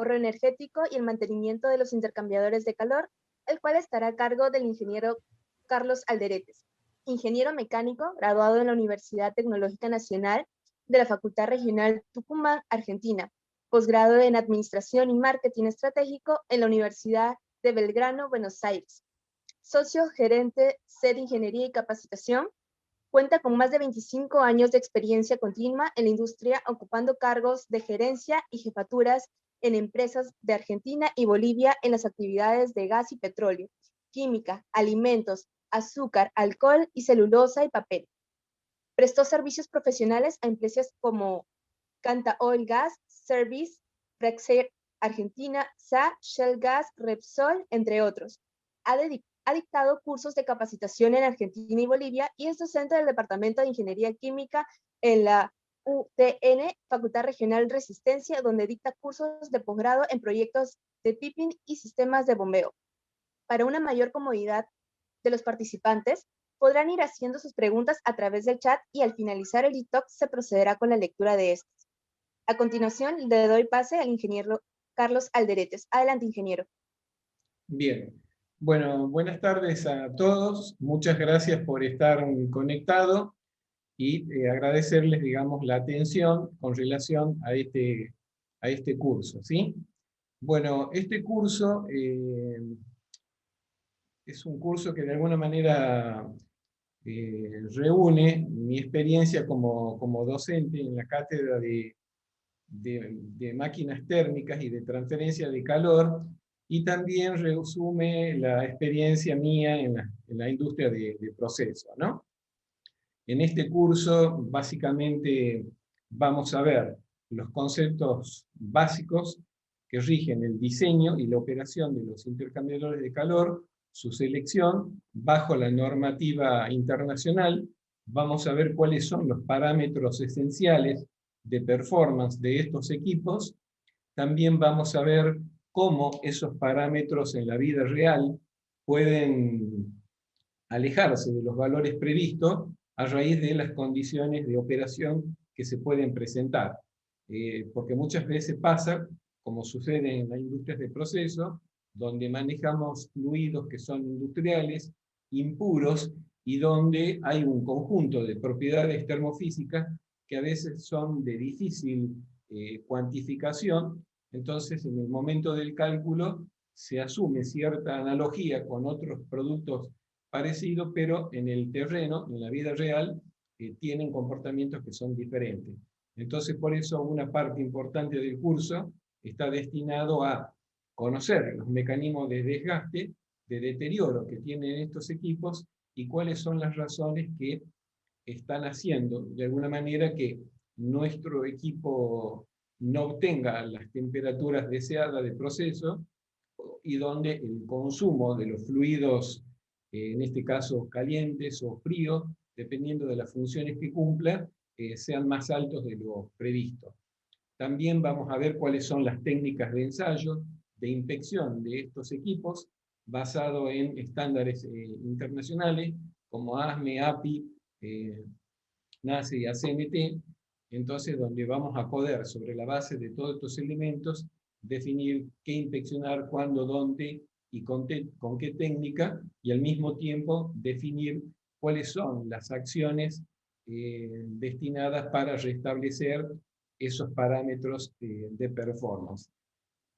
ahorro energético y el mantenimiento de los intercambiadores de calor, el cual estará a cargo del ingeniero Carlos Alderetes, ingeniero mecánico graduado en la Universidad Tecnológica Nacional de la Facultad Regional Tucumán, Argentina, posgrado en Administración y Marketing Estratégico en la Universidad de Belgrano, Buenos Aires. Socio gerente C de Ingeniería y Capacitación, cuenta con más de 25 años de experiencia continua en la industria, ocupando cargos de gerencia y jefaturas en empresas de Argentina y Bolivia en las actividades de gas y petróleo, química, alimentos, azúcar, alcohol y celulosa y papel. Prestó servicios profesionales a empresas como Canta Oil Gas Service, Rexair Argentina, SA, Shell Gas, Repsol, entre otros. Ha dictado cursos de capacitación en Argentina y Bolivia y es docente del Departamento de Ingeniería Química en la UTN, Facultad Regional Resistencia, donde dicta cursos de posgrado en proyectos de piping y sistemas de bombeo. Para una mayor comodidad de los participantes, podrán ir haciendo sus preguntas a través del chat y al finalizar el e-talk se procederá con la lectura de estas. A continuación, le doy pase al ingeniero Carlos Alderetes. Adelante, ingeniero. Bien. Bueno, buenas tardes a todos. Muchas gracias por estar conectados y agradecerles, digamos, la atención con relación a este curso, ¿sí? Bueno, este curso es un curso que de alguna manera reúne mi experiencia como docente en la cátedra de máquinas térmicas y de transferencia de calor, y también resume la experiencia mía en la industria de proceso, ¿no? En este curso, básicamente, vamos a ver los conceptos básicos que rigen el diseño y la operación de los intercambiadores de calor, su selección bajo la normativa internacional. Vamos a ver cuáles son los parámetros esenciales de performance de estos equipos. También vamos a ver cómo esos parámetros en la vida real pueden alejarse de los valores previstos a raíz de las condiciones de operación que se pueden presentar. Porque muchas veces pasa, como sucede en las industrias de proceso, donde manejamos fluidos que son industriales, impuros, y donde hay un conjunto de propiedades termofísicas que a veces son de difícil cuantificación. Entonces, en el momento del cálculo se asume cierta analogía con otros productos parecidos, pero en el terreno, en la vida real, tienen comportamientos que son diferentes. Entonces, por eso una parte importante del curso está destinado a conocer los mecanismos de desgaste, de deterioro que tienen estos equipos y cuáles son las razones que están haciendo de alguna manera que nuestro equipo no obtenga las temperaturas deseadas de proceso, y donde el consumo de los fluidos, en este caso calientes o fríos, dependiendo de las funciones que cumpla, sean más altos de lo previsto. También vamos a ver cuáles son las técnicas de ensayo, de inspección de estos equipos, basado en estándares internacionales, como ASME, API, NACE y ACMT. Entonces, donde vamos a poder, sobre la base de todos estos elementos, definir qué inspeccionar, cuándo, dónde y con qué técnica, y al mismo tiempo definir cuáles son las acciones destinadas para restablecer esos parámetros de performance.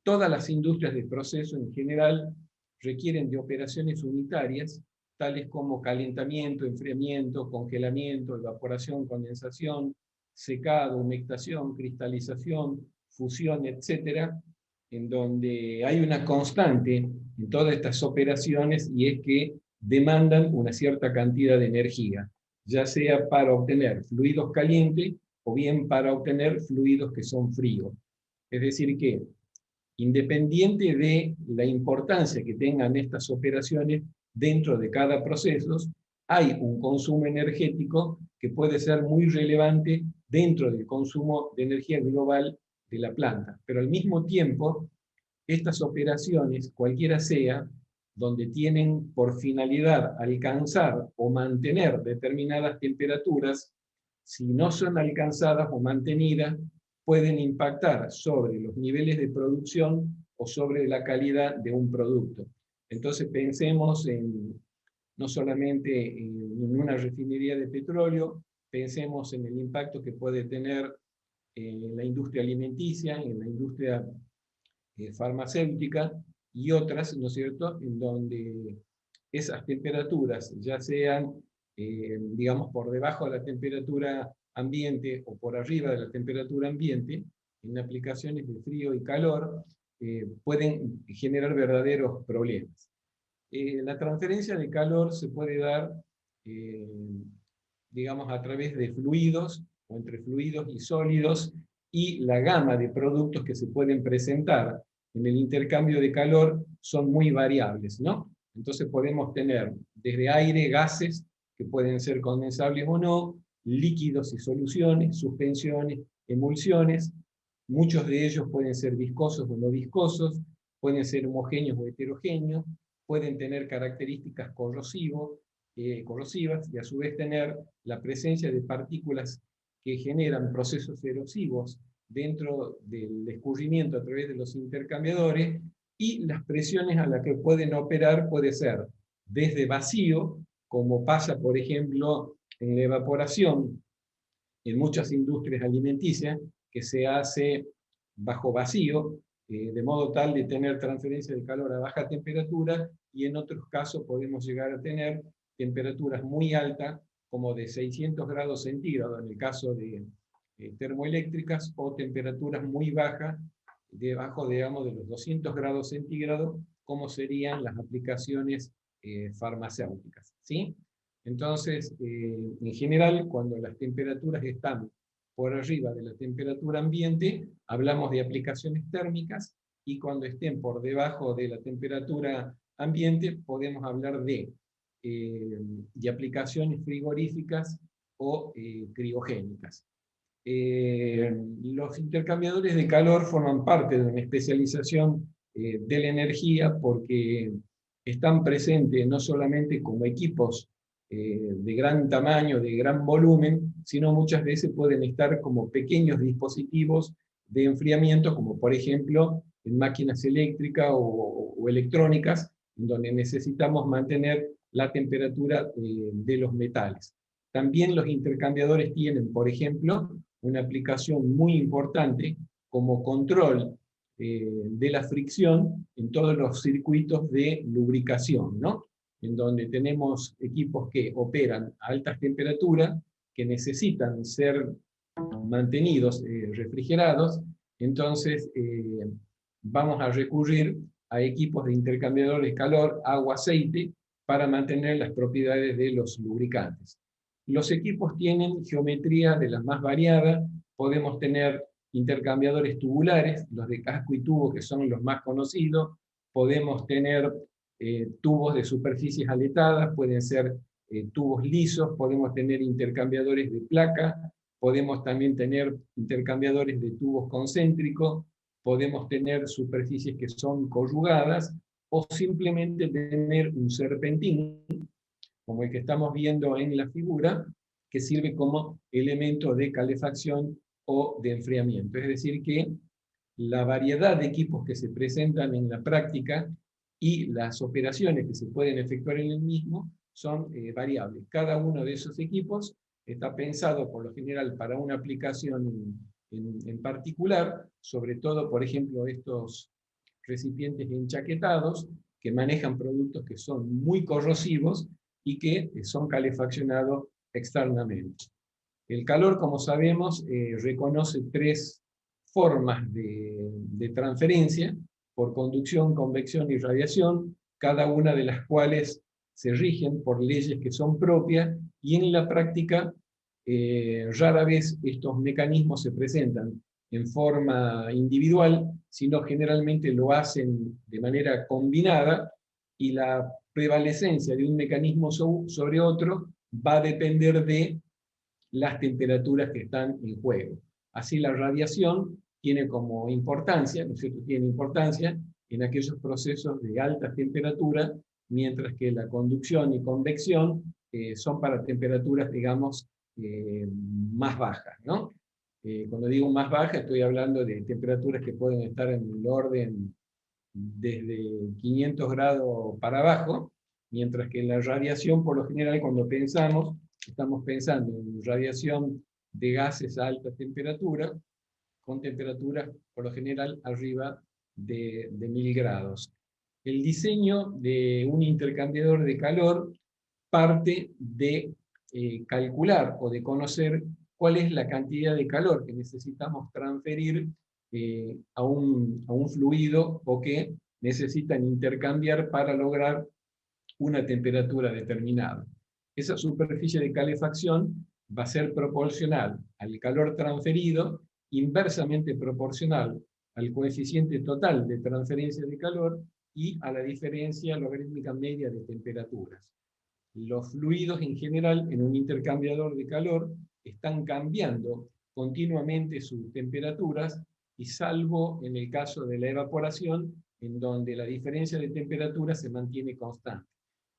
Todas las industrias de proceso en general requieren de operaciones unitarias, tales como calentamiento, enfriamiento, congelamiento, evaporación, condensación, secado, humectación, cristalización, fusión, etc., en donde hay una constante en todas estas operaciones, y es que demandan una cierta cantidad de energía, ya sea para obtener fluidos calientes o bien para obtener fluidos que son fríos. Es decir que, independiente de la importancia que tengan estas operaciones dentro de cada proceso, hay un consumo energético que puede ser muy relevante dentro del consumo de energía global de la planta. Pero al mismo tiempo, estas operaciones, cualquiera sea, donde tienen por finalidad alcanzar o mantener determinadas temperaturas, si no son alcanzadas o mantenidas, pueden impactar sobre los niveles de producción o sobre la calidad de un producto. Entonces pensemos no solamente en una refinería de petróleo, pensemos en el impacto que puede tener en la industria alimenticia, en la industria farmacéutica y otras, ¿no es cierto?, en donde esas temperaturas, ya sean, digamos, por debajo de la temperatura ambiente o por arriba de la temperatura ambiente, en aplicaciones de frío y calor, pueden generar verdaderos problemas. La transferencia de calor se puede dar, digamos, a través de fluidos, o entre fluidos y sólidos, y la gama de productos que se pueden presentar en el intercambio de calor son muy variables, ¿no? Entonces podemos tener desde aire, gases, que pueden ser condensables o no, líquidos y soluciones, suspensiones, emulsiones. Muchos de ellos pueden ser viscosos o no viscosos, pueden ser homogéneos o heterogéneos, pueden tener características corrosivas y a su vez tener la presencia de partículas que generan procesos erosivos dentro del escurrimiento a través de los intercambiadores, y las presiones a las que pueden operar puede ser desde vacío, como pasa por ejemplo en la evaporación en muchas industrias alimenticias, que se hace bajo vacío, de modo tal de tener transferencia de calor a baja temperatura, y en otros casos podemos llegar a tener temperaturas muy altas, como de 600 grados centígrados en el caso de termoeléctricas, o temperaturas muy bajas, debajo, digamos, de los 200 grados centígrados, como serían las aplicaciones farmacéuticas, ¿sí? Entonces, en general, cuando las temperaturas están por arriba de la temperatura ambiente, hablamos de aplicaciones térmicas, y cuando estén por debajo de la temperatura ambiente, podemos hablar de aplicaciones frigoríficas o criogénicas. Los intercambiadores de calor forman parte de una especialización de la energía, porque están presentes no solamente como equipos de gran tamaño, de gran volumen, sino muchas veces pueden estar como pequeños dispositivos de enfriamiento, como por ejemplo en máquinas eléctricas o electrónicas, en donde necesitamos mantener la temperatura de los metales. También los intercambiadores tienen, por ejemplo, una aplicación muy importante como control de la fricción en todos los circuitos de lubricación, ¿no? En donde tenemos equipos que operan a altas temperaturas, que necesitan ser mantenidos refrigerados. Entonces vamos a recurrir a equipos de intercambiadores de calor, agua-aceite, para mantener las propiedades de los lubricantes. Los equipos tienen geometría de las más variadas. Podemos tener intercambiadores tubulares, los de casco y tubo, que son los más conocidos. Podemos tener tubos de superficies aletadas, pueden ser tubos lisos. Podemos tener intercambiadores de placa, podemos también tener intercambiadores de tubos concéntricos, podemos tener superficies que son corrugadas, o simplemente tener un serpentín, como el que estamos viendo en la figura, que sirve como elemento de calefacción o de enfriamiento. Es decir, que la variedad de equipos que se presentan en la práctica y las operaciones que se pueden efectuar en el mismo son variables. Cada uno de esos equipos está pensado por lo general para una aplicación en particular, sobre todo, por ejemplo, estos recipientes enchaquetados que manejan productos que son muy corrosivos y que son calefaccionados externamente. El calor, como sabemos, reconoce tres formas de transferencia: por conducción, convección y radiación, cada una de las cuales se rigen por leyes que son propias, y en la práctica rara vez estos mecanismos se presentan en forma individual, sino generalmente lo hacen de manera combinada, y la prevalecencia de un mecanismo sobre otro va a depender de las temperaturas que están en juego. Así, la radiación tiene como importancia, ¿no es cierto?, tiene importancia en aquellos procesos de alta temperatura, mientras que la conducción y convección son para temperaturas, digamos, más bajas, ¿no? Cuando digo más baja, estoy hablando de temperaturas que pueden estar en el orden desde 500 grados para abajo, mientras que la radiación, por lo general, cuando pensamos, estamos pensando en radiación de gases a alta temperatura, con temperaturas, por lo general, arriba de 1000 grados. El diseño de un intercambiador de calor parte de calcular o de conocer cuál es la cantidad de calor que necesitamos transferir a un fluido o que necesitan intercambiar para lograr una temperatura determinada. Esa superficie de calefacción va a ser proporcional al calor transferido, inversamente proporcional al coeficiente total de transferencia de calor y a la diferencia logarítmica media de temperaturas. Los fluidos en general en un intercambiador de calor están cambiando continuamente sus temperaturas, y salvo en el caso de la evaporación, en donde la diferencia de temperatura se mantiene constante.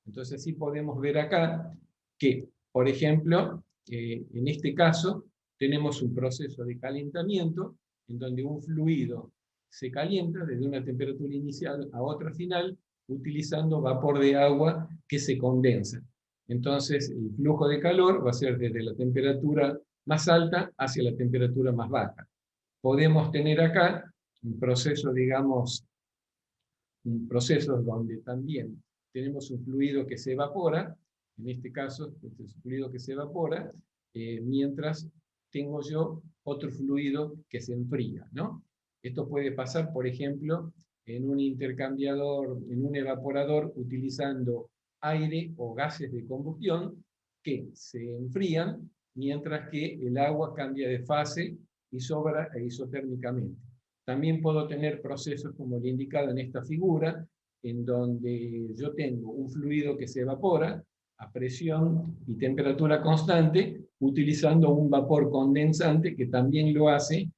Entonces sí podemos ver acá que, por ejemplo, en este caso tenemos un proceso de calentamiento en donde un fluido se calienta desde una temperatura inicial a otra final, utilizando vapor de agua que se condensa. Entonces el flujo de calor va a ser desde la temperatura más alta hacia la temperatura más baja. Podemos tener acá un proceso, digamos, un proceso donde también tenemos un fluido que se evapora, en este caso, este es un fluido que se evapora, mientras tengo yo otro fluido que se enfría, ¿no? Esto puede pasar, por ejemplo, en un intercambiador, en un evaporador, utilizando aire o gases de combustión que se enfrían, mientras que el agua cambia de fase y sobra isotérmicamente. También puedo tener procesos como el indicado en esta figura, en donde yo tengo un fluido que se evapora a presión y temperatura constante, utilizando un vapor condensante que también lo hace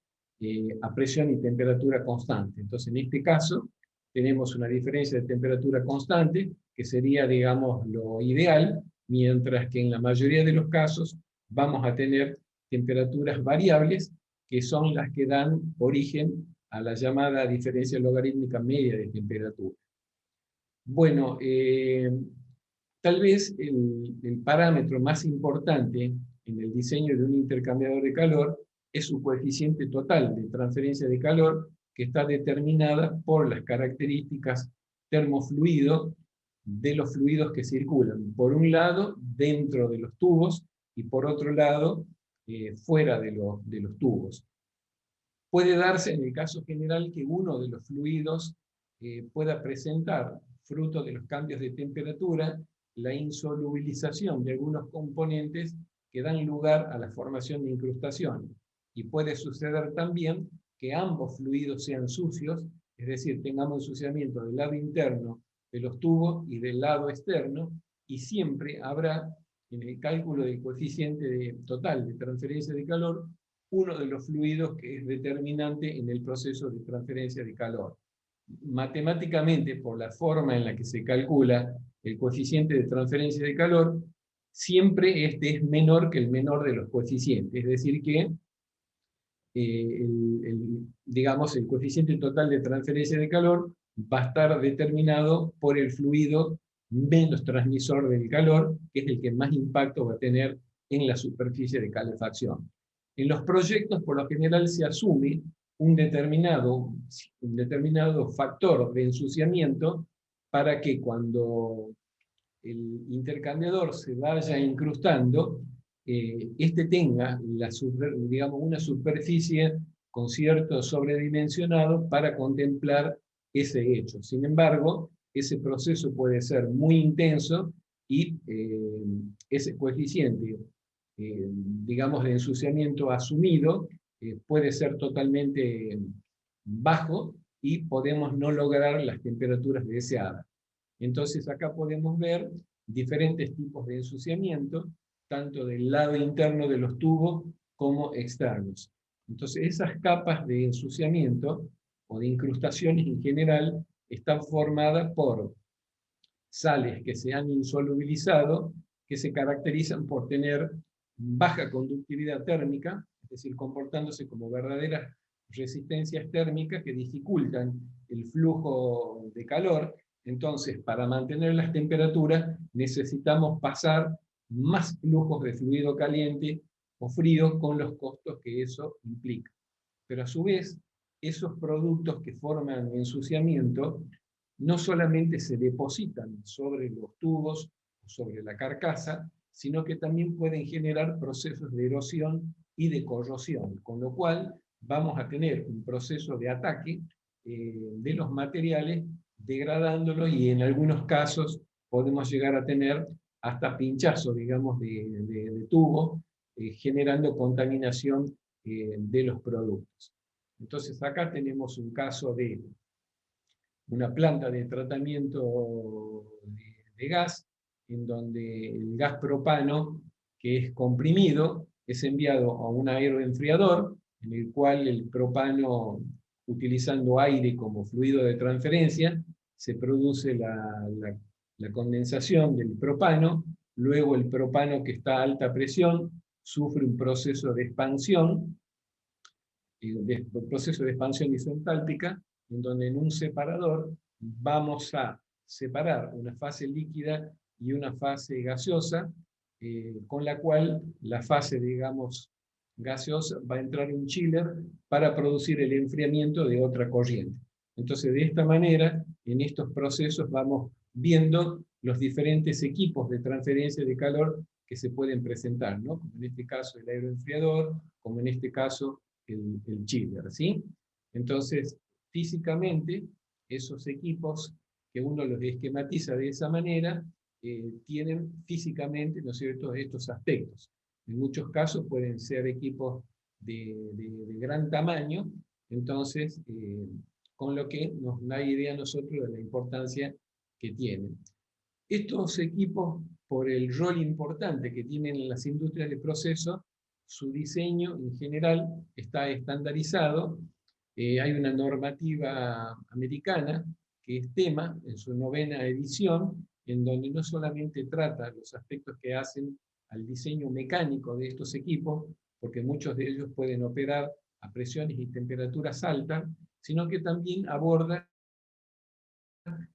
a presión y temperatura constante. Entonces, en este caso, tenemos una diferencia de temperatura constante, que sería, digamos, lo ideal, mientras que en la mayoría de los casos vamos a tener temperaturas variables, que son las que dan origen a la llamada diferencia logarítmica media de temperatura. Bueno, tal vez el parámetro más importante en el diseño de un intercambiador de calor es su coeficiente total de transferencia de calor, que está determinada por las características termofluido de los fluidos que circulan. Por un lado, dentro de los tubos, y por otro lado, fuera de los tubos. Puede darse en el caso general que uno de los fluidos pueda presentar, fruto de los cambios de temperatura, la insolubilización de algunos componentes que dan lugar a la formación de incrustaciones. Y puede suceder también que ambos fluidos sean sucios, es decir, tengamos ensuciamiento del lado interno de los tubos y del lado externo, y siempre habrá, en el cálculo del coeficiente total de transferencia de calor, uno de los fluidos que es determinante en el proceso de transferencia de calor. Matemáticamente, por la forma en la que se calcula el coeficiente de transferencia de calor, siempre este es menor que el menor de los coeficientes, es decir que digamos, el coeficiente total de transferencia de calor va a estar determinado por el fluido menos transmisor del calor, que es el que más impacto va a tener en la superficie de calefacción. En los proyectos, por lo general, se asume un determinado factor de ensuciamiento para que cuando el intercambiador se vaya incrustando, este tenga digamos, una superficie con cierto sobredimensionado para contemplar ese hecho. Sin embargo, ese proceso puede ser muy intenso y ese coeficiente, digamos, de ensuciamiento asumido puede ser totalmente bajo y podemos no lograr las temperaturas deseadas. Entonces acá podemos ver diferentes tipos de ensuciamiento, tanto del lado interno de los tubos como externos. Entonces esas capas de ensuciamiento o de incrustaciones en general están formadas por sales que se han insolubilizado, que se caracterizan por tener baja conductividad térmica, es decir, comportándose como verdaderas resistencias térmicas que dificultan el flujo de calor. Entonces, para mantener las temperaturas necesitamos pasar más flujos de fluido caliente o frío con los costos que eso implica. Pero a su vez, esos productos que forman ensuciamiento no solamente se depositan sobre los tubos o sobre la carcasa, sino que también pueden generar procesos de erosión y de corrosión, con lo cual vamos a tener un proceso de ataque de los materiales, degradándolos, y en algunos casos podemos llegar a tener hasta pinchazo, digamos, de tubo, generando contaminación de los productos. Entonces acá tenemos un caso de una planta de tratamiento de gas, en donde el gas propano, que es comprimido, es enviado a un aeroenfriador, en el cual el propano, utilizando aire como fluido de transferencia, se produce la condensación del propano. Luego el propano, que está a alta presión, sufre un proceso de expansión, isentálpica, en donde en un separador vamos a separar una fase líquida y una fase gaseosa, con la cual la fase, digamos, gaseosa va a entrar en un chiller para producir el enfriamiento de otra corriente. Entonces, de esta manera, en estos procesos vamos viendo los diferentes equipos de transferencia de calor que se pueden presentar, ¿no? Como en este caso el aeroenfriador, como en este caso el chiller, ¿sí? Entonces, físicamente, esos equipos, que uno los esquematiza de esa manera, tienen físicamente, ¿no es cierto?, estos aspectos. En muchos casos pueden ser equipos de gran tamaño, entonces, con lo que nos da idea a nosotros de la importancia que tienen. Estos equipos, por el rol importante que tienen en las industrias de proceso, su diseño en general está estandarizado. Hay una normativa americana que es tema, en su 9ª edición, en donde no solamente trata los aspectos que hacen al diseño mecánico de estos equipos, porque muchos de ellos pueden operar a presiones y temperaturas altas, sino que también aborda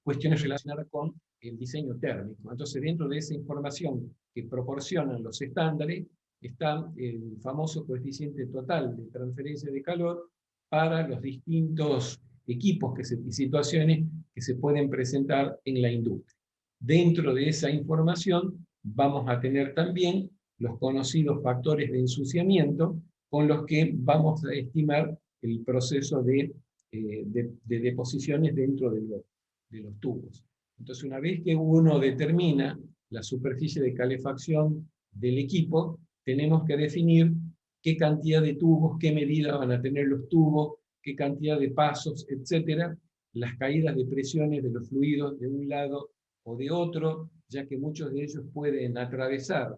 cuestiones relacionadas con el diseño térmico. Entonces, dentro de esa información que proporcionan los estándares, está el famoso coeficiente total de transferencia de calor para los distintos equipos y situaciones que se pueden presentar en la industria. Dentro de esa información vamos a tener también los conocidos factores de ensuciamiento, con los que vamos a estimar el proceso de deposiciones dentro de los tubos. Entonces, una vez que uno determina la superficie de calefacción del equipo, tenemos que definir qué cantidad de tubos, qué medida van a tener los tubos, qué cantidad de pasos, etc. Las caídas de presiones de los fluidos de un lado o de otro, ya que muchos de ellos pueden atravesar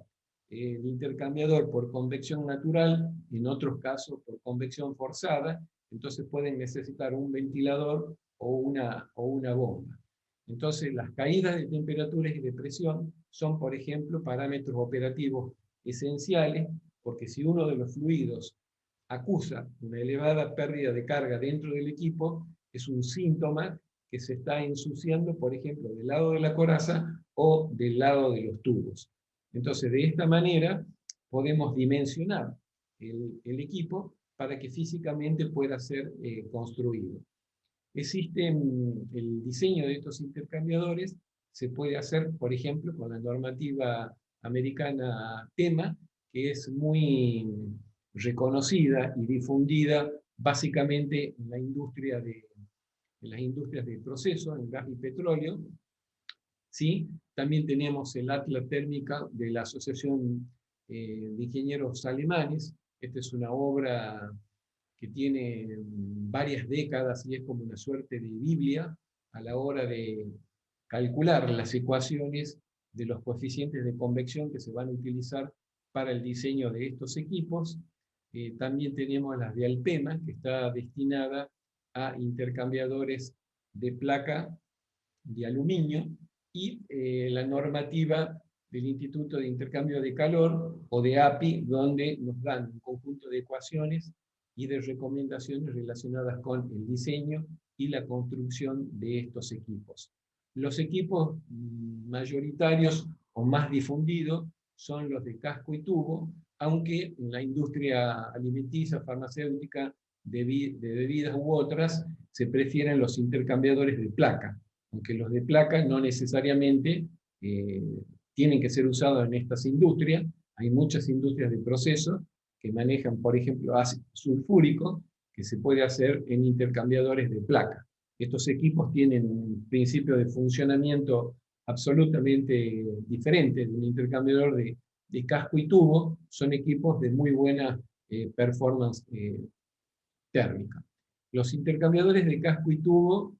el intercambiador por convección natural, en otros casos por convección forzada, entonces pueden necesitar un ventilador o una bomba. Entonces, las caídas de temperaturas y de presión son, por ejemplo, parámetros operativos esenciales, porque si uno de los fluidos acusa una elevada pérdida de carga dentro del equipo, es un síntoma que se está ensuciando, por ejemplo, del lado de la coraza o del lado de los tubos. Entonces, de esta manera, podemos dimensionar el equipo para que físicamente pueda ser construido. El diseño de estos intercambiadores se puede hacer, por ejemplo, con la normativa americana TEMA, que es muy reconocida y difundida básicamente en las industrias de proceso, en gas y petróleo. ¿Sí? También tenemos el Atlas Térmica de la Asociación de Ingenieros Alemanes. Esta es una obra que tiene varias décadas y es como una suerte de Biblia a la hora de calcular las ecuaciones de los coeficientes de convección que se van a utilizar para el diseño de estos equipos. También tenemos las de Alpema, que está destinada a intercambiadores de placa de aluminio, y la normativa del Instituto de Intercambio de Calor, o de API, donde nos dan un conjunto de ecuaciones y de recomendaciones relacionadas con el diseño y la construcción de estos equipos. Los equipos mayoritarios o más difundidos son los de casco y tubo, aunque en la industria alimenticia, farmacéutica, de bebidas u otras, se prefieren los intercambiadores de placa, aunque los de placa no necesariamente tienen que ser usados en estas industrias. Hay muchas industrias de proceso que manejan, por ejemplo, ácido sulfúrico, que se puede hacer en intercambiadores de placa. Estos equipos tienen un principio de funcionamiento absolutamente diferente de un intercambiador de casco y tubo. Son equipos de muy buena performance térmica. Los intercambiadores de casco y tubo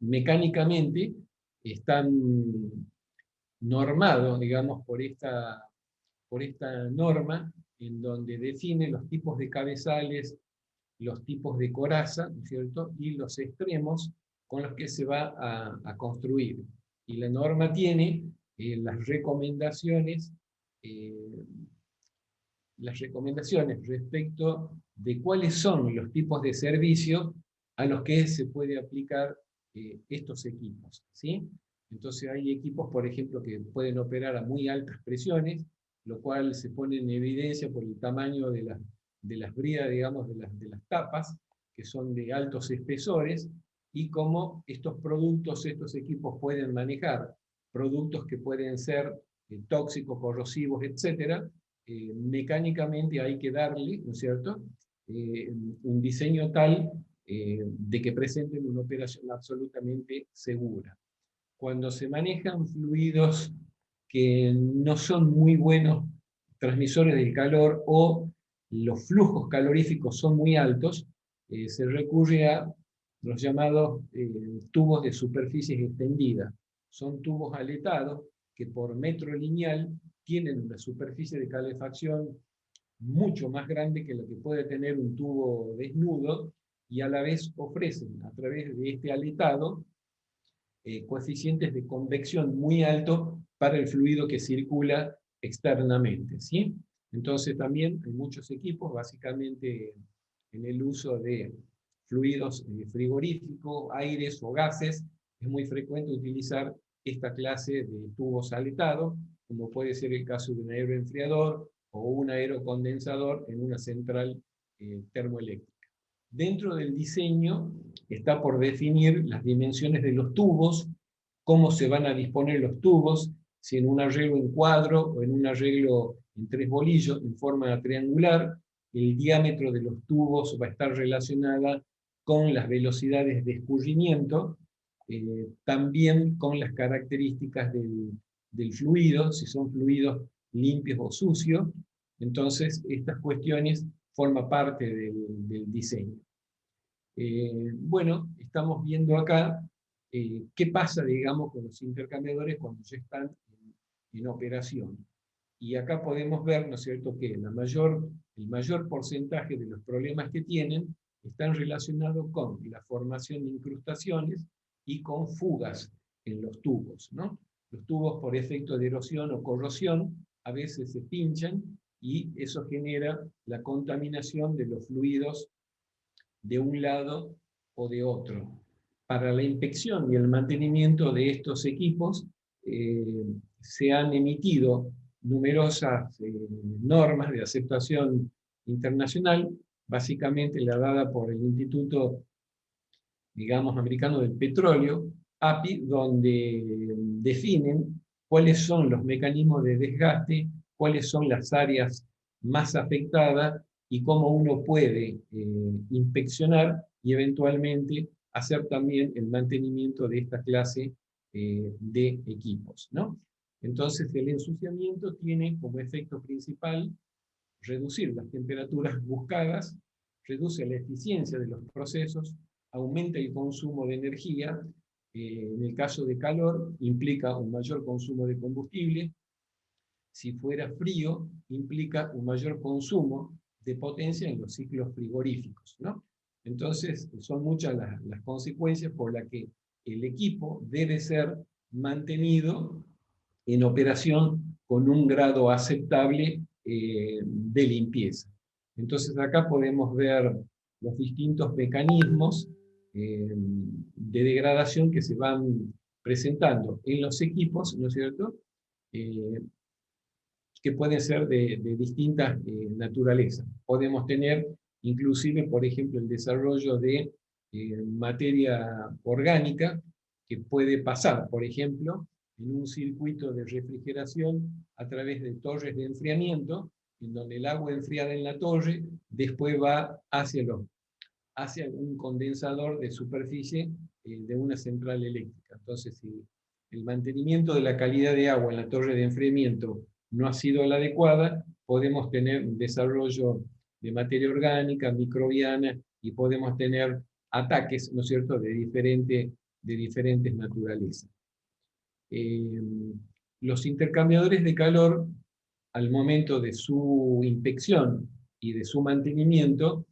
mecánicamente están normados, digamos, por esta norma, en donde define los tipos de cabezales, los tipos de coraza, ¿no es cierto?, y los extremos con los que se va a construir. Y la norma tiene las recomendaciones respecto de cuáles son los tipos de servicio a los que se puede aplicar estos equipos, ¿sí? Entonces hay equipos, por ejemplo, que pueden operar a muy altas presiones, lo cual se pone en evidencia por el tamaño de las bridas, digamos, de las tapas, que son de altos espesores, y cómo estos productos, estos equipos pueden manejar productos que pueden ser tóxicos, corrosivos, etc. Mecánicamente hay que darle, ¿no es cierto?, un diseño tal de que presenten una operación absolutamente segura. Cuando se manejan fluidos que no son muy buenos transmisores del calor o los flujos caloríficos son muy altos, se recurre a los llamados tubos de superficies extendidas. Son tubos aletados que por metro lineal tienen una superficie de calefacción mucho más grande que la que puede tener un tubo desnudo, y a la vez ofrecen a través de este aletado coeficientes de convección muy altos para el fluido que circula externamente, ¿sí? Entonces también hay muchos equipos, básicamente en el uso de fluidos frigoríficos, aires o gases, es muy frecuente utilizar esta clase de tubos aletados, como puede ser el caso de un aeroenfriador o un aerocondensador en una central termoeléctrica. Dentro del diseño está por definir las dimensiones de los tubos, cómo se van a disponer los tubos, si en un arreglo en cuadro o en un arreglo en tres bolillos en forma triangular. El diámetro de los tubos va a estar relacionada con las velocidades de escurrimiento, también con las características del fluido, si son fluidos limpios o sucios. Entonces, estas cuestiones forman parte del diseño. Bueno, estamos viendo acá qué pasa, digamos, con los intercambiadores cuando ya están en operación. Y acá podemos ver, ¿no es cierto?, que el mayor porcentaje de los problemas que tienen están relacionados con la formación de incrustaciones y con fugas en los tubos, ¿no? Los tubos, por efecto de erosión o corrosión, a veces se pinchan y eso genera la contaminación de los fluidos de un lado o de otro. Para la inspección y el mantenimiento de estos equipos se han emitido numerosas normas de aceptación internacional, básicamente la dada por el Instituto, digamos, Americano del Petróleo, API, donde definen cuáles son los mecanismos de desgaste, cuáles son las áreas más afectadas y cómo uno puede inspeccionar y eventualmente hacer también el mantenimiento de esta clase de equipos, ¿no? Entonces el ensuciamiento tiene como efecto principal reducir las temperaturas buscadas, reduce la eficiencia de los procesos, aumenta el consumo de energía, en el caso de calor implica un mayor consumo de combustible, si fuera frío implica un mayor consumo de potencia en los ciclos frigoríficos, ¿no? Entonces son muchas las consecuencias por las que el equipo debe ser mantenido en operación con un grado aceptable de limpieza. Entonces acá podemos ver los distintos mecanismos de degradación que se van presentando en los equipos, ¿no es cierto?, que pueden ser de distintas naturalezas. Podemos tener inclusive, por ejemplo, el desarrollo de materia orgánica que puede pasar, por ejemplo, en un circuito de refrigeración a través de torres de enfriamiento, en donde el agua enfriada en la torre después va hacia un condensador de superficie de una central eléctrica. Entonces, si el mantenimiento de la calidad de agua en la torre de enfriamiento no ha sido la adecuada, podemos tener un desarrollo de materia orgánica, microbiana, y podemos tener ataques, ¿no es cierto?, de diferentes naturalezas. Los intercambiadores de calor, al momento de su inspección y de su mantenimiento,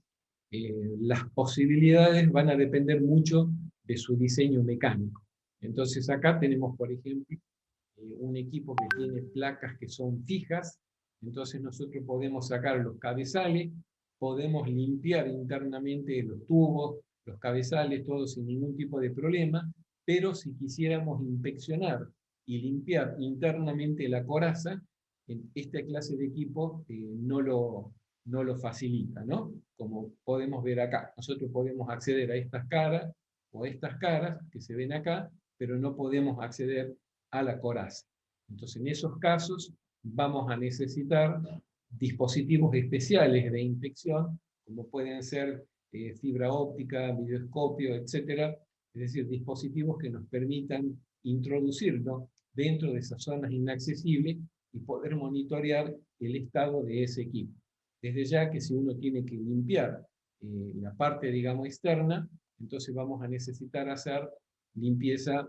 las posibilidades van a depender mucho de su diseño mecánico. Entonces acá tenemos, por ejemplo, un equipo que tiene placas que son fijas, entonces nosotros podemos sacar los cabezales, podemos limpiar internamente los tubos, los cabezales, todo sin ningún tipo de problema, pero si quisiéramos inspeccionar y limpiar internamente la coraza, en esta clase de equipo no lo facilita, ¿no? Como podemos ver acá, nosotros podemos acceder a estas caras o a estas caras que se ven acá, pero no podemos acceder a la coraza. Entonces, en esos casos vamos a necesitar dispositivos especiales de inspección, como pueden ser fibra óptica, videoscopio, etc. Es decir, dispositivos que nos permitan introducirnos dentro de esas zonas inaccesibles y poder monitorear el estado de ese equipo. Desde ya que si uno tiene que limpiar la parte, digamos, externa, entonces vamos a necesitar hacer limpieza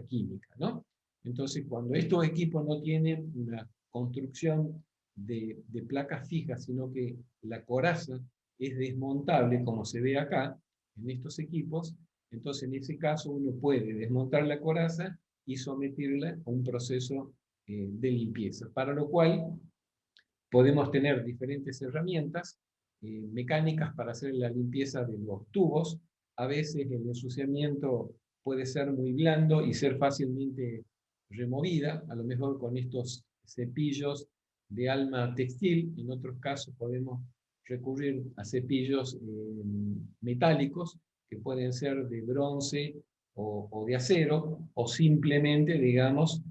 química, ¿no? Entonces, cuando estos equipos no tienen una construcción de placas fijas, sino que la coraza es desmontable, como se ve acá, en estos equipos, entonces en ese caso uno puede desmontar la coraza y someterla a un proceso de limpieza, para lo cual podemos tener diferentes herramientas mecánicas para hacer la limpieza de los tubos. A veces el ensuciamiento puede ser muy blando y ser fácilmente removida, a lo mejor con estos cepillos de alma textil. En otros casos podemos recurrir a cepillos metálicos, que pueden ser de bronce o de acero, o simplemente, digamos,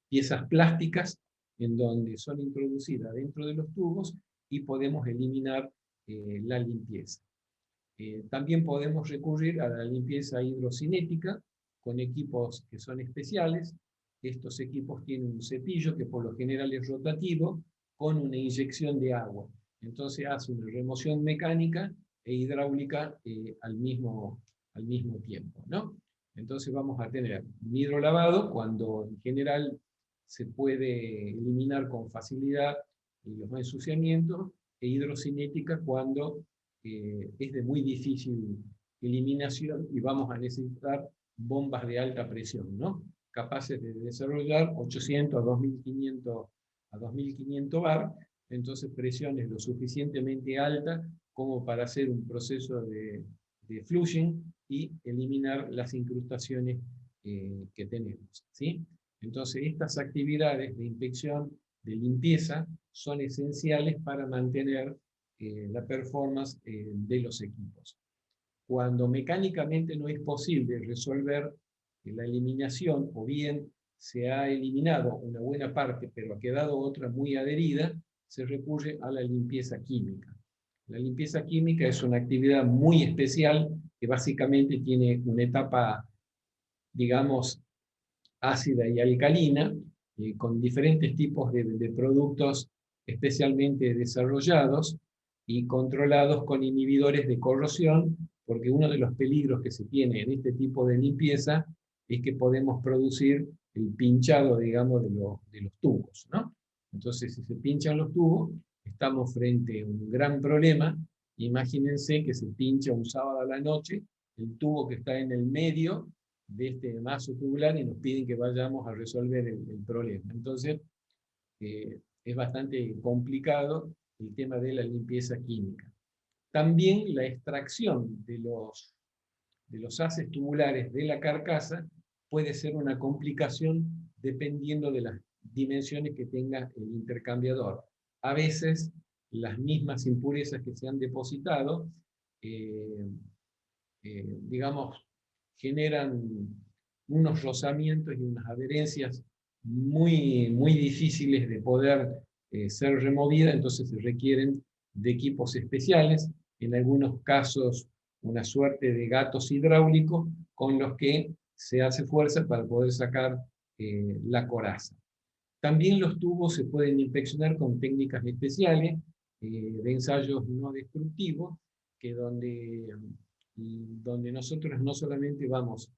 piezas plásticas en donde son introducidas dentro de los tubos y podemos eliminar la limpieza. También podemos recurrir a la limpieza hidrocinética con equipos que son especiales. Estos equipos tienen un cepillo que por lo general es rotativo con una inyección de agua. Entonces hace una remoción mecánica e hidráulica al mismo tiempo, ¿no? Entonces vamos a tener un hidrolavado cuando en general se puede eliminar con facilidad los ensuciamientos, e hidrocinética cuando es de muy difícil eliminación y vamos a necesitar bombas de alta presión, ¿no?, capaces de desarrollar 800 a 2500 bar, entonces presiones lo suficientemente altas como para hacer un proceso de flushing y eliminar las incrustaciones que tenemos, ¿sí? Entonces, estas actividades de inspección, de limpieza, son esenciales para mantener la performance de los equipos. Cuando mecánicamente no es posible resolver la eliminación, o bien se ha eliminado una buena parte, pero ha quedado otra muy adherida, se recurre a la limpieza química. La limpieza química es una actividad muy especial que básicamente tiene una etapa, digamos, ácida y alcalina, con diferentes tipos de productos especialmente desarrollados y controlados con inhibidores de corrosión, porque uno de los peligros que se tiene en este tipo de limpieza es que podemos producir el pinchado, digamos, de los tubos, ¿no? Entonces, si se pinchan los tubos, estamos frente a un gran problema. Imagínense que se pincha un sábado a la noche, el tubo que está en el medio de este maso tubular y nos piden que vayamos a resolver el problema. Entonces, es bastante complicado el tema de la limpieza química. También la extracción de los haces tubulares de la carcasa puede ser una complicación dependiendo de las dimensiones que tenga el intercambiador. A veces las mismas impurezas que se han depositado, digamos, generan unos rozamientos y unas adherencias muy difíciles de poder ser removidas, entonces se requieren de equipos especiales, en algunos casos una suerte de gatos hidráulicos con los que se hace fuerza para poder sacar la coraza. También los tubos se pueden inspeccionar con técnicas especiales de ensayos no destructivos, que donde nosotros no solamente vamos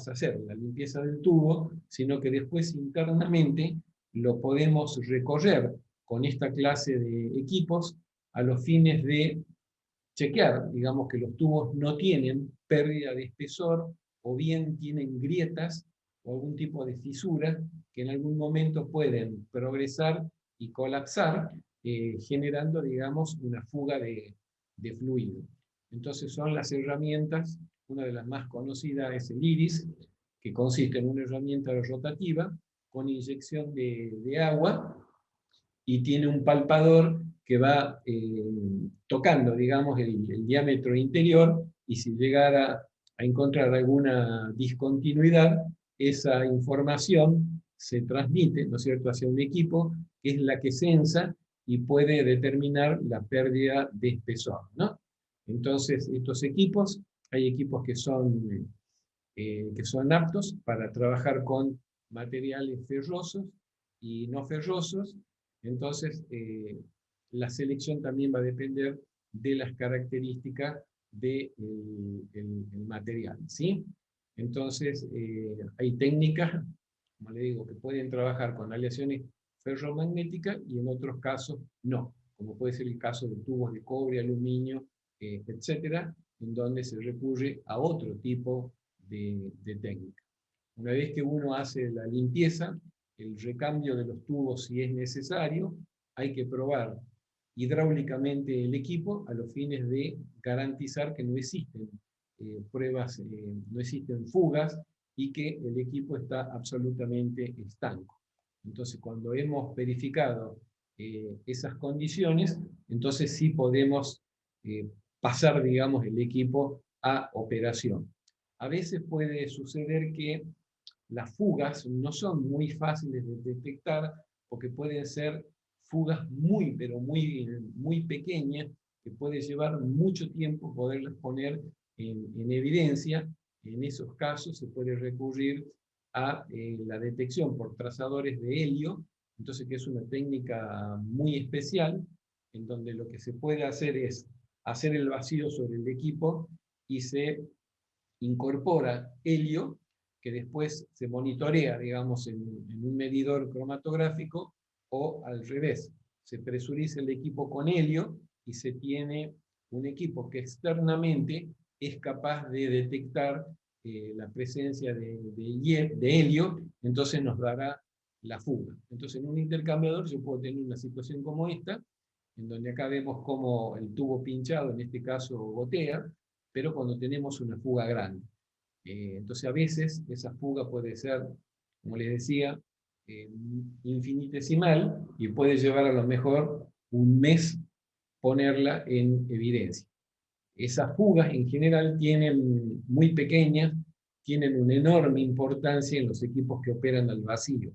a hacer la limpieza del tubo, sino que después internamente lo podemos recorrer con esta clase de equipos a los fines de chequear, digamos, que los tubos no tienen pérdida de espesor o bien tienen grietas o algún tipo de fisura que en algún momento pueden progresar y colapsar, generando, digamos, una fuga de fluido. Entonces son las herramientas, una de las más conocidas es el iris, que consiste en una herramienta rotativa con inyección de agua y tiene un palpador que va tocando, digamos, el diámetro interior, y si llegara a encontrar alguna discontinuidad, esa información se transmite, ¿no es cierto?, hacia un equipo que es la que sensa y puede determinar la pérdida de espesor, ¿no? Entonces, estos equipos, hay equipos que son aptos para trabajar con materiales ferrosos y no ferrosos. Entonces, la selección también va a depender de las características del material, ¿sí? Entonces, hay técnicas, como le digo, que pueden trabajar con aleaciones ferromagnéticas y en otros casos no, como puede ser el caso de tubos de cobre, aluminio, etcétera, en donde se recurre a otro tipo de técnica. Una vez que uno hace la limpieza, el recambio de los tubos si es necesario, hay que probar hidráulicamente el equipo a los fines de garantizar que no existen pruebas, no existen fugas y que el equipo está absolutamente estanco. Entonces, cuando hemos verificado esas condiciones, entonces sí podemos pasar, digamos, el equipo a operación. A veces puede suceder que las fugas no son muy fáciles de detectar porque pueden ser fugas pero muy pequeñas, que puede llevar mucho tiempo poderlas poner en evidencia. En esos casos se puede recurrir a la detección por trazadores de helio, entonces que es una técnica muy especial, en donde lo que se puede hacer es hacer el vacío sobre el equipo y se incorpora helio, que después se monitorea, digamos, en un medidor cromatográfico, o al revés, se presuriza el equipo con helio y se tiene un equipo que externamente es capaz de detectar la presencia de helio, entonces nos dará la fuga. Entonces en un intercambiador yo puedo tener una situación como esta, en donde acá vemos cómo el tubo pinchado, en este caso, gotea, pero cuando tenemos una fuga grande. Entonces a veces esa fuga puede ser, como les decía, infinitesimal y puede llevar a lo mejor un mes ponerla en evidencia. Esas fugas en general tienen muy pequeñas, tienen una enorme importancia en los equipos que operan al vacío.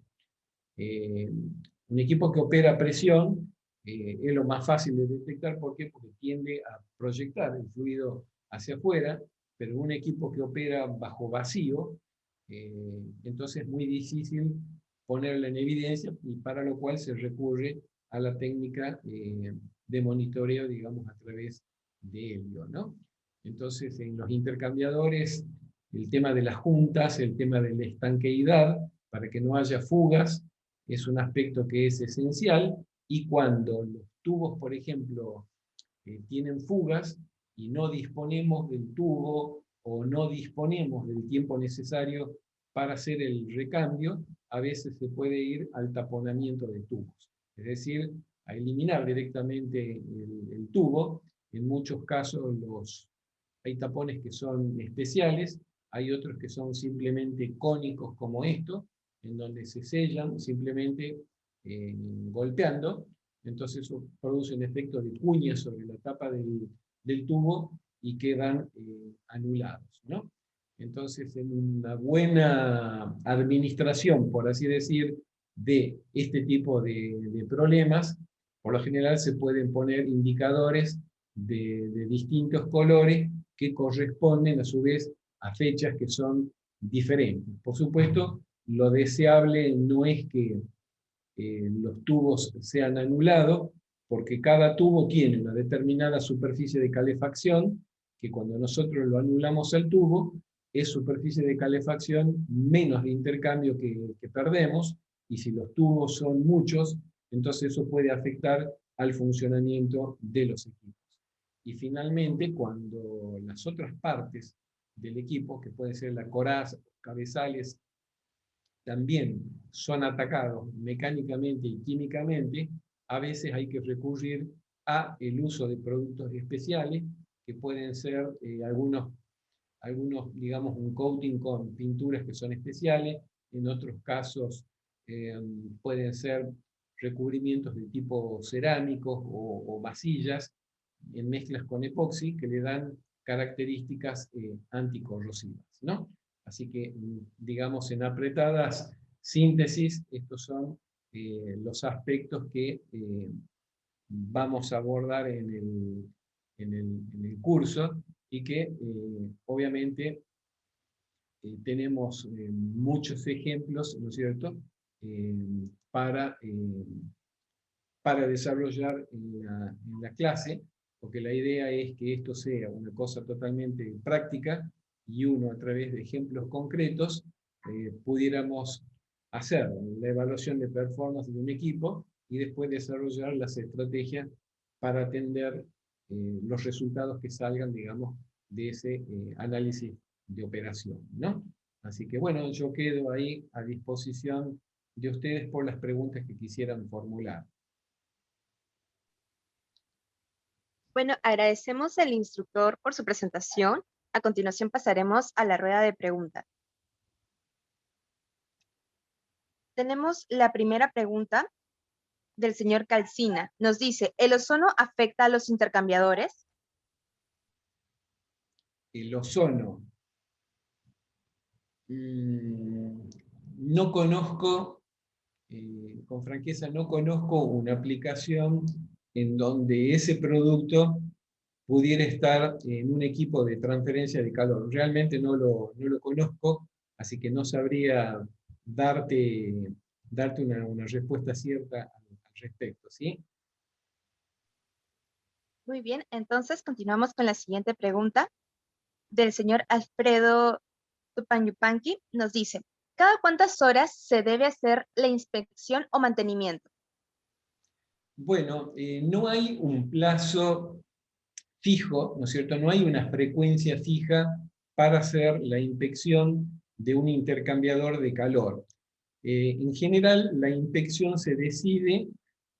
Un equipo que opera a presión es lo más fácil de detectar. ¿Por qué? Porque tiende a proyectar el fluido hacia afuera, pero un equipo que opera bajo vacío, entonces es muy difícil ponerla en evidencia, y para lo cual se recurre a la técnica de monitoreo, digamos, a través de helio, ¿no? Entonces, en los intercambiadores, el tema de las juntas, el tema de la estanqueidad, para que no haya fugas, es un aspecto que es esencial, y cuando los tubos, por ejemplo, tienen fugas y no disponemos del tubo o no disponemos del tiempo necesario para hacer el recambio, a veces se puede ir al taponamiento de tubos. Es decir, a eliminar directamente el tubo. En muchos casos hay tapones que son especiales, hay otros que son simplemente cónicos como esto, en donde se sellan simplemente golpeando. Entonces eso produce un efecto de cuña sobre la tapa del tubo y quedan anulados, ¿no? Entonces, en una buena administración, por así decir, de este tipo de problemas, por lo general se pueden poner indicadores de distintos colores que corresponden a su vez a fechas que son diferentes. Por supuesto, lo deseable no es que los tubos sean anulados, porque cada tubo tiene una determinada superficie de calefacción, que cuando nosotros lo anulamos al tubo, es superficie de calefacción menos de intercambio que perdemos, y si los tubos son muchos, entonces eso puede afectar al funcionamiento de los equipos. Y finalmente, cuando las otras partes del equipo, que puede ser la coraza, cabezales, también son atacados mecánicamente y químicamente, a veces hay que recurrir a el uso de productos especiales, que pueden ser algunos, digamos, un coating con pinturas que son especiales, en otros casos pueden ser recubrimientos de tipo cerámicos o vasillas en mezclas con epoxi que le dan características anticorrosivas, ¿no? Así que, digamos, en apretadas síntesis, estos son los aspectos que vamos a abordar en el curso y que obviamente tenemos muchos ejemplos, ¿no es cierto?, eh, para, eh, para desarrollar en la clase, porque la idea es que esto sea una cosa totalmente práctica y uno a través de ejemplos concretos pudiéramos hacer la evaluación de performance de un equipo y después desarrollar las estrategias para atender los resultados que salgan, digamos, de ese análisis de operación, ¿no? Así que bueno, yo quedo ahí a disposición de ustedes por las preguntas que quisieran formular. Bueno, agradecemos al instructor por su presentación. A continuación pasaremos a la rueda de preguntas. Tenemos la primera pregunta del señor Calcina. Nos dice, ¿el ozono afecta a los intercambiadores? El ozono. No conozco, con franqueza, no conozco una aplicación en donde ese producto pudiera estar en un equipo de transferencia de calor. Realmente no lo conozco, así que no sabría darte una respuesta cierta al respecto, ¿sí? Muy bien, entonces continuamos con la siguiente pregunta del señor Alfredo Tupanyupanqui. Nos dice, ¿cada cuántas horas se debe hacer la inspección o mantenimiento? Bueno, no hay un plazo fijo, ¿no es cierto? No hay una frecuencia fija para hacer la inspección de un intercambiador de calor. En general, la inspección se decide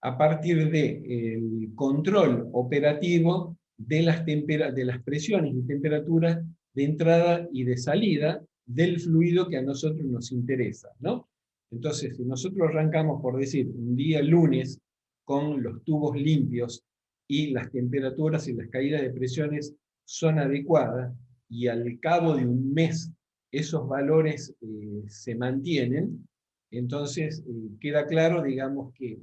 a partir del control operativo de las presiones y temperaturas de entrada y de salida del fluido que a nosotros nos interesa, ¿no? Entonces, si nosotros arrancamos, por decir, un día lunes con los tubos limpios y las temperaturas y las caídas de presiones son adecuadas, y al cabo de un mes esos valores se mantienen, entonces queda claro, digamos, que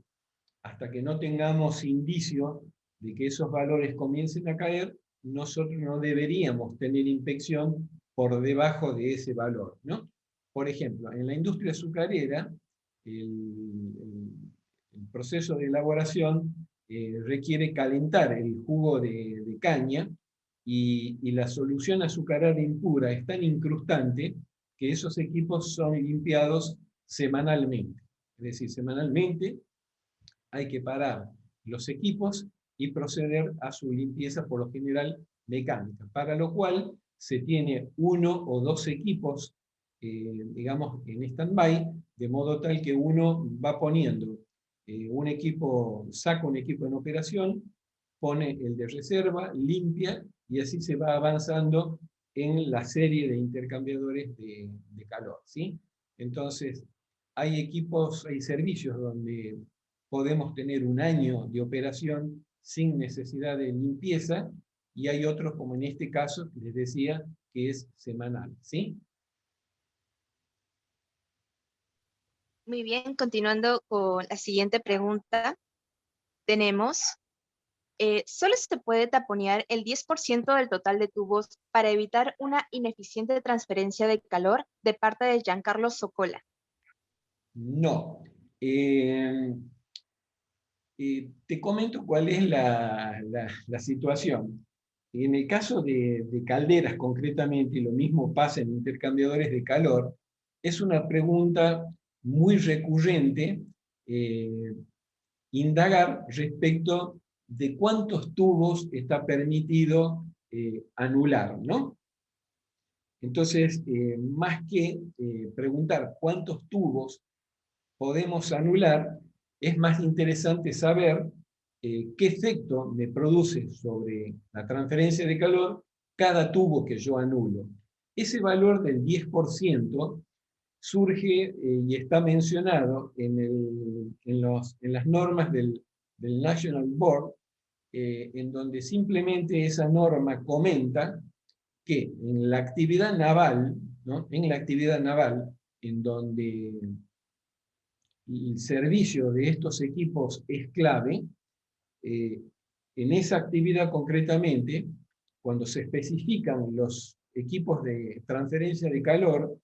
hasta que no tengamos indicio de que esos valores comiencen a caer, nosotros no deberíamos tener inspección por debajo de ese valor, ¿no? Por ejemplo, en la industria azucarera, el proceso de elaboración requiere calentar el jugo de caña, y la solución azucarada impura es tan incrustante que esos equipos son limpiados semanalmente. Es decir, semanalmente hay que parar los equipos y proceder a su limpieza, por lo general mecánica, para lo cual se tiene uno o dos equipos, digamos, en stand-by, de modo tal que uno va poniendo un equipo, saca un equipo en operación, pone el de reserva, limpia, y así se va avanzando en la serie de intercambiadores de calor, ¿sí? Entonces, hay equipos, hay servicios donde podemos tener un año de operación sin necesidad de limpieza, y hay otros, como en este caso, que les decía, que es semanal, ¿sí? Muy bien, continuando con la siguiente pregunta, tenemos, solo se puede taponear el 10% del total de tubos para evitar una ineficiente transferencia de calor de parte de Giancarlo Socola. No. Te comento cuál es la situación. En el caso de calderas concretamente, y lo mismo pasa en intercambiadores de calor, es una pregunta muy recurrente indagar respecto de cuántos tubos está permitido anular, ¿no? Entonces, más que preguntar cuántos tubos podemos anular, es más interesante saber qué efecto me produce sobre la transferencia de calor cada tubo que yo anulo. Ese valor del 10% surge y está mencionado en las normas del National Board, en donde simplemente esa norma comenta que en la actividad naval, ¿no? En la actividad naval, en donde el servicio de estos equipos es clave, eh, en esa actividad concretamente, cuando se especifican los equipos de transferencia de calor,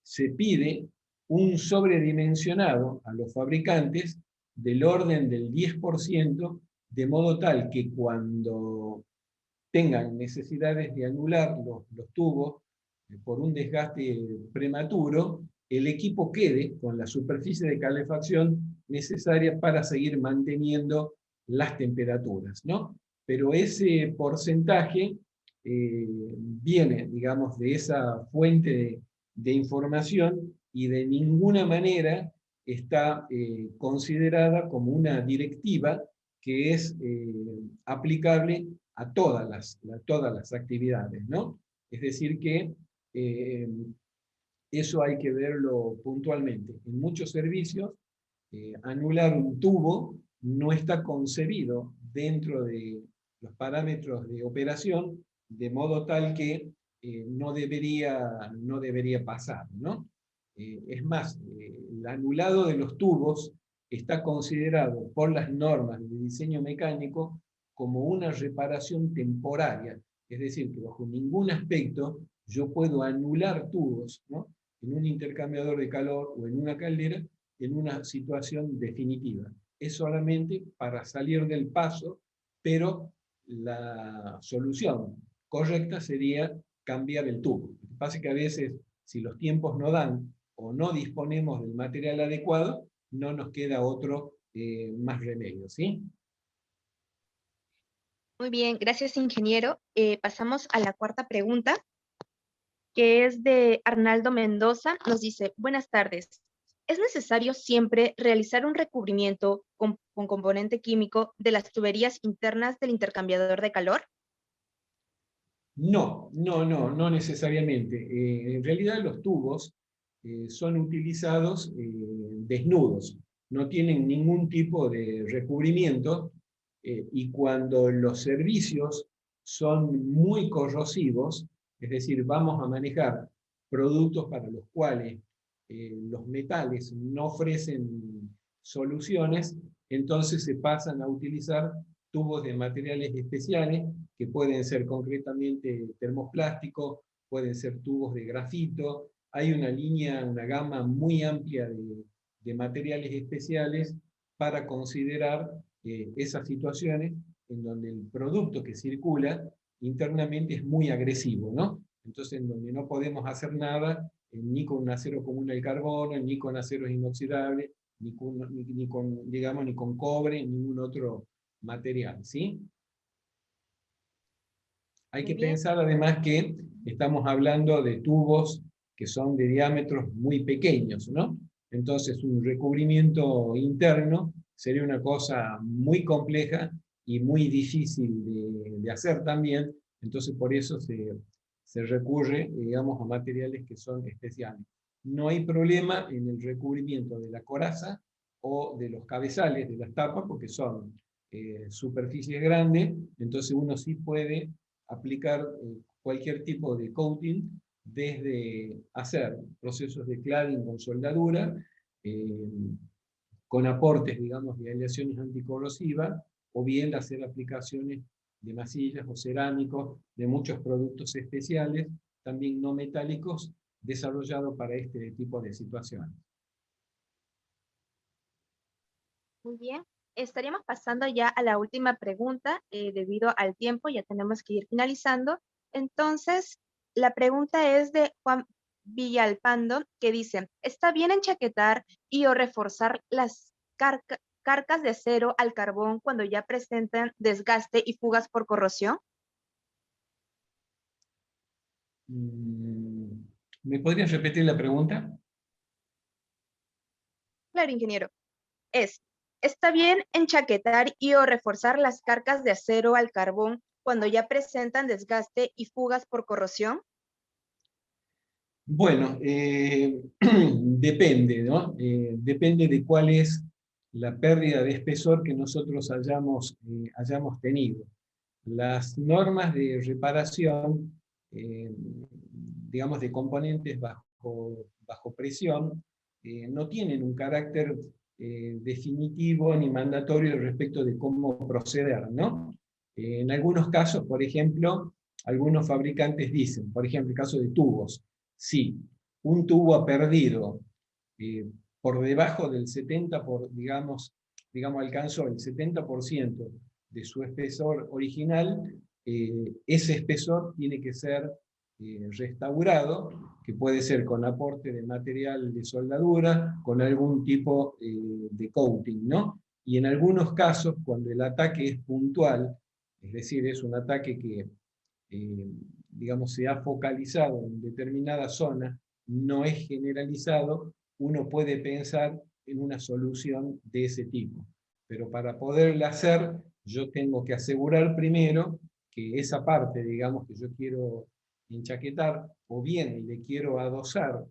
se pide un sobredimensionado a los fabricantes del orden del 10%, de modo tal que cuando tengan necesidades de anular los tubos por un desgaste prematuro, el equipo quede con la superficie de calefacción necesaria para seguir manteniendo las temperaturas, ¿no? Pero ese porcentaje viene, digamos, de esa fuente de información, y de ninguna manera está considerada como una directiva que es aplicable a todas las actividades, ¿no? Es decir que eh, eso hay que verlo puntualmente. En muchos servicios, anular un tubo no está concebido dentro de los parámetros de operación, de modo tal que no debería pasar, ¿no? Es más, el anulado de los tubos está considerado por las normas de diseño mecánico como una reparación temporaria, es decir, que bajo ningún aspecto yo puedo anular tubos, ¿no? En un intercambiador de calor o en una caldera en una situación definitiva. Es solamente para salir del paso, pero la solución correcta sería cambiar el tubo. Lo que pasa es que a veces, si los tiempos no dan o no disponemos del material adecuado, no nos queda otro más remedio, ¿sí? Muy bien, gracias, ingeniero. Pasamos a la cuarta pregunta, que es de Arnaldo Mendoza. Nos dice, buenas tardes. ¿Es necesario siempre realizar un recubrimiento con componente químico de las tuberías internas del intercambiador de calor? No necesariamente. En realidad los tubos son utilizados desnudos, no tienen ningún tipo de recubrimiento, y cuando los servicios son muy corrosivos, es decir, vamos a manejar productos para los cuales los metales no ofrecen soluciones, entonces se pasan a utilizar tubos de materiales especiales, que pueden ser concretamente termoplásticos, pueden ser tubos de grafito. Hay una línea, una gama muy amplia de materiales especiales para considerar esas situaciones en donde el producto que circula internamente es muy agresivo, ¿no? Entonces, en donde no podemos hacer nada, ni con un acero común al carbono, ni con aceros inoxidables, digamos, ni con cobre, ni ningún otro material, ¿sí? Hay Muy que bien. pensar además que estamos hablando de tubos que son de diámetros muy pequeños, ¿no? Entonces un recubrimiento interno sería una cosa muy compleja y muy difícil de hacer también, entonces por eso se recurre, digamos, a materiales que son especiales. No hay problema en el recubrimiento de la coraza o de los cabezales de las tapas, porque son superficies grandes, entonces uno sí puede aplicar cualquier tipo de coating, desde hacer procesos de cladding con soldadura, eh, con aportes, digamos, de aleaciones anticorrosivas, o bien hacer aplicaciones de masillas o cerámicos, de muchos productos especiales, también no metálicos, desarrollados para este tipo de situaciones. Muy bien. Estaríamos pasando ya a la última pregunta, debido al tiempo, ya tenemos que ir finalizando. Entonces, la pregunta es de Juan Villalpando, que dice, ¿está bien enchaquetar y o reforzar las carcas de acero al carbón cuando ya presentan desgaste y fugas por corrosión? ¿Me podrías repetir la pregunta? Claro, ingeniero. ¿Está bien enchaquetar y o reforzar las carcas de acero al carbón cuando ya presentan desgaste y fugas por corrosión? Bueno, depende, ¿no? Depende de cuál es la pérdida de espesor que nosotros hayamos tenido. Las normas de reparación, digamos, de componentes bajo presión, no tienen un carácter definitivo ni mandatorio respecto de cómo proceder, ¿no? En algunos casos, por ejemplo, algunos fabricantes dicen, por ejemplo, el caso de tubos, si un tubo ha perdido eh, por debajo del 70, digamos, alcanzó el 70% de su espesor original, ese espesor tiene que ser restaurado, que puede ser con aporte de material de soldadura, con algún tipo de coating, ¿no? Y en algunos casos, cuando el ataque es puntual, es decir, es un ataque que, eh, digamos, se ha focalizado en determinada zona, no es generalizado, uno puede pensar en una solución de ese tipo. Pero para poderla hacer, yo tengo que asegurar primero que esa parte, digamos, que yo quiero enchaquetar, o bien le quiero adosar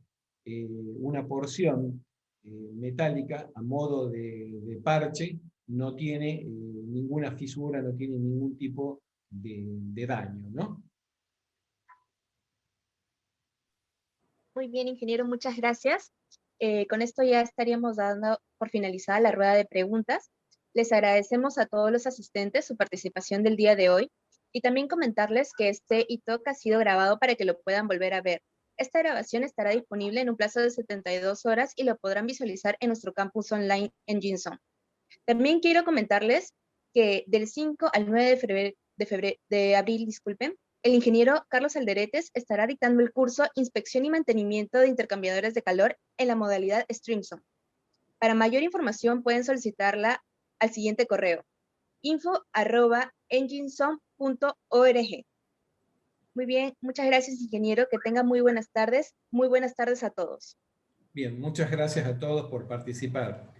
una porción metálica a modo de parche, no tiene ninguna fisura, no tiene ningún tipo de daño, ¿no? Muy bien, ingeniero, muchas gracias. Con esto ya estaríamos dando por finalizada la rueda de preguntas. Les agradecemos a todos los asistentes su participación del día de hoy y también comentarles que este e-talk ha sido grabado para que lo puedan volver a ver. Esta grabación estará disponible en un plazo de 72 horas y lo podrán visualizar en nuestro campus online en Jinson. También quiero comentarles que del 5 al 9 de abril, disculpen, el ingeniero Carlos Alderetes estará dictando el curso Inspección y Mantenimiento de Intercambiadores de Calor en la modalidad Streamson. Para mayor información pueden solicitarla al siguiente correo: info@engineson.org. Muy bien, muchas gracias, ingeniero, que tenga muy buenas tardes a todos. Bien, muchas gracias a todos por participar.